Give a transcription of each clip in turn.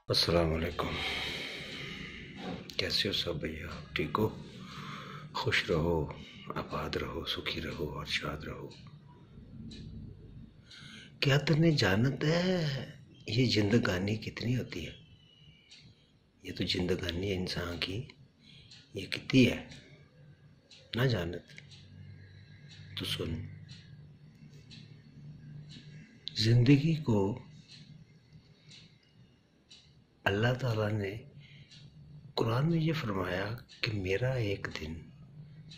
अस्सलाम वालेकुम। कैसे हो सब भैया? ठीक हो? खुश रहो, आबाद रहो, सुखी रहो और शाद रहो। क्या तुमने जानत है ये जिंदगानी कितनी होती है? ये तो जिंदगानी है इंसान की, ये कितनी है ना जानत? तो सुन, जिंदगी को अल्लाह ताला ने कुरान में ये फरमाया कि मेरा एक दिन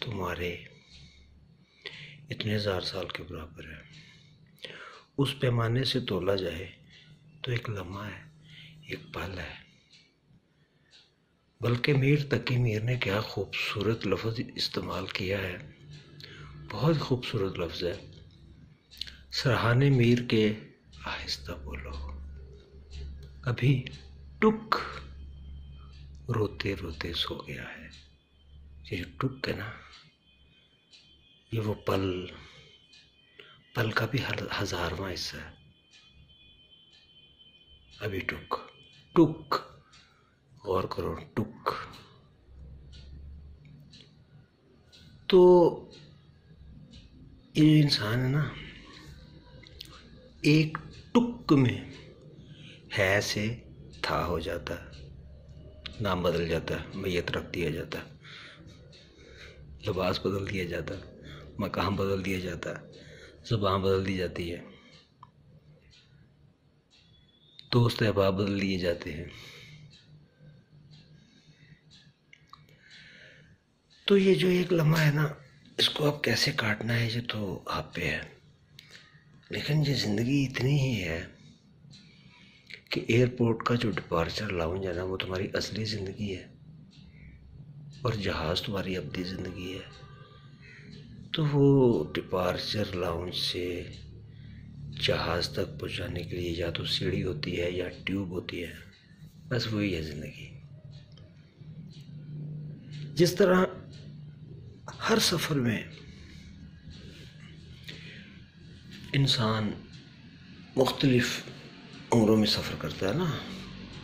तुम्हारे इतने हजार साल के बराबर है। उस पैमाने से तोला जाए तो एक लम्हा है, एक पल है। बल्कि मीर तकी मीर ने क्या खूबसूरत लफ्ज़ इस्तेमाल किया है, बहुत खूबसूरत लफ्ज़ है। सरहाने मीर के आहिस्ता बोलो, अभी टुक रोते रोते सो गया है। ये जो टुक है ना, ये वो पल का भी हजारवां हिस्सा है। अभी टुक टुक, गौर करो, टुक। तो ये इंसान है ना, एक टुक में है से था हो जाता है, नाम बदल जाता है, मैयत रख दिया जाता है, लिबास बदल दिया जाता है, मकाम बदल दिया जाता है, ज़बान बदल दी जाती है, दोस्त अहबाब बदल दिए जाते हैं। तो ये जो एक लम्हा है ना, इसको अब कैसे काटना है ये तो आप पे है। लेकिन ये ज़िंदगी इतनी ही है कि एयरपोर्ट का जो डिपार्चर लाउंज है ना, वो तुम्हारी असली ज़िंदगी है और जहाज़ तुम्हारी अब्दी ज़िंदगी है। तो वो डिपार्चर लाउंज से जहाज़ तक पहुंचाने के लिए या तो सीढ़ी होती है या ट्यूब होती है, बस वही है ज़िंदगी। जिस तरह हर सफ़र में इंसान मुख्तलिफ उम्रों में सफ़र करता है ना,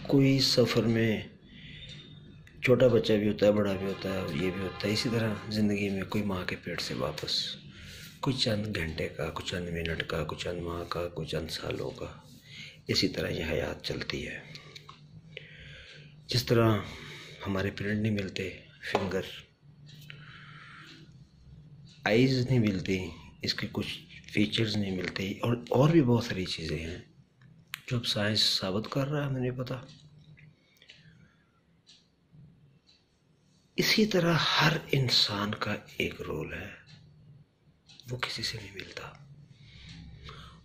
कोई सफ़र में छोटा बच्चा भी होता है, बड़ा भी होता है, ये भी होता है। इसी तरह ज़िंदगी में कोई माँ के पेट से वापस, कुछ चंद घंटे का, कुछ चंद मिनट का, कुछ चंद माह का, कुछ चंद सालों का। इसी तरह यह हयात चलती है। जिस तरह हमारे प्रिंट नहीं मिलते, फिंगर, आइज़ नहीं मिलती, इसके कुछ फीचर्स नहीं मिलते, और भी बहुत सारी चीज़ें हैं जो अब साइंस साबित कर रहा है, हमें नहीं पता। इसी तरह हर इंसान का एक रोल है, वो किसी से नहीं मिलता।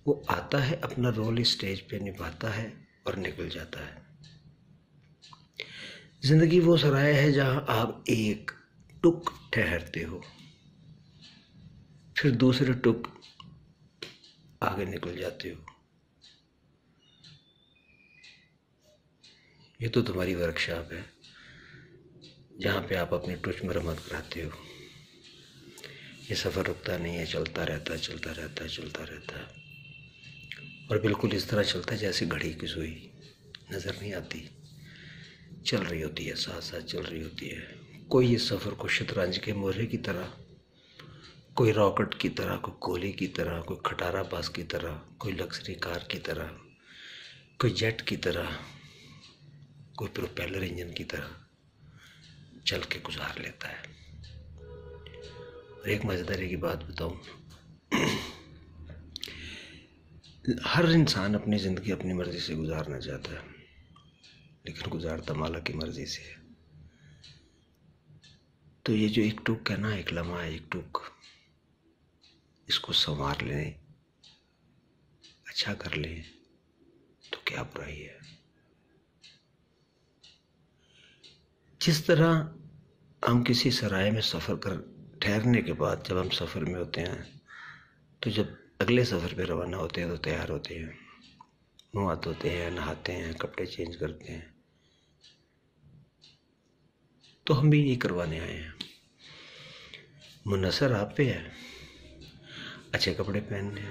वो आता है, अपना रोल स्टेज पे निभाता है और निकल जाता है। जिंदगी वो सराय है जहां आप एक टुक ठहरते हो, फिर दूसरे टुक आगे निकल जाते हो। ये तो तुम्हारी वर्कशॉप है जहाँ पे आप अपनी टुच मरम्मत कराते हो। ये सफ़र रुकता नहीं है, चलता रहता है, चलता रहता है, चलता रहता है। और बिल्कुल इस तरह चलता है जैसे घड़ी की सुई नज़र नहीं आती, चल रही होती है, साथ साथ चल रही होती है। कोई इस सफ़र को शतरंज के मोहरे की तरह, कोई रॉकेट की तरह, कोई गोली की तरह, कोई खटारा बाज की तरह, कोई लग्जरी कार की तरह, कोई जेट की तरह, कोई प्रोपेलर इंजन की तरह चल के गुजार लेता है। और एक मज़ेदारी की बात बताऊं, हर इंसान अपनी ज़िंदगी अपनी मर्ज़ी से गुजारना चाहता है, लेकिन गुजारता माला की मर्ज़ी से है। तो ये जो एक टुक है ना, एक लम्हा है, एक टुक, इसको संवार लें, अच्छा कर लें तो क्या बुराई है। जिस तरह हम किसी सराय में सफ़र कर ठहरने के बाद जब हम सफ़र में होते हैं, तो जब अगले सफ़र पे रवाना होते हैं तो तैयार होते हैं, मुँह हाथ धोते हैं, नहाते हैं, कपड़े चेंज करते हैं। तो हम भी यही करवाने आए हैं। मुनसर आप पे है, अच्छे कपड़े पहनने,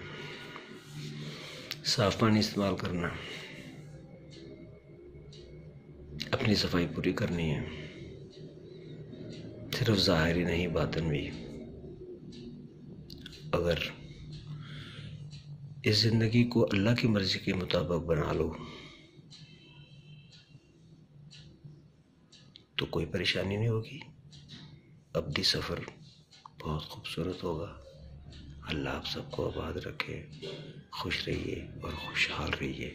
साफ़ पानी इस्तेमाल करना, अपनी सफाई पूरी करनी है, सिर्फ ज़ाहिरी नहीं बातिन भी। अगर इस ज़िंदगी को अल्लाह की मर्ज़ी के मुताबिक बना लो तो कोई परेशानी नहीं होगी। अब्दी सफ़र बहुत खूबसूरत होगा। अल्लाह आप सबको आबाद रखे, खुश रहिए और खुशहाल रहिए।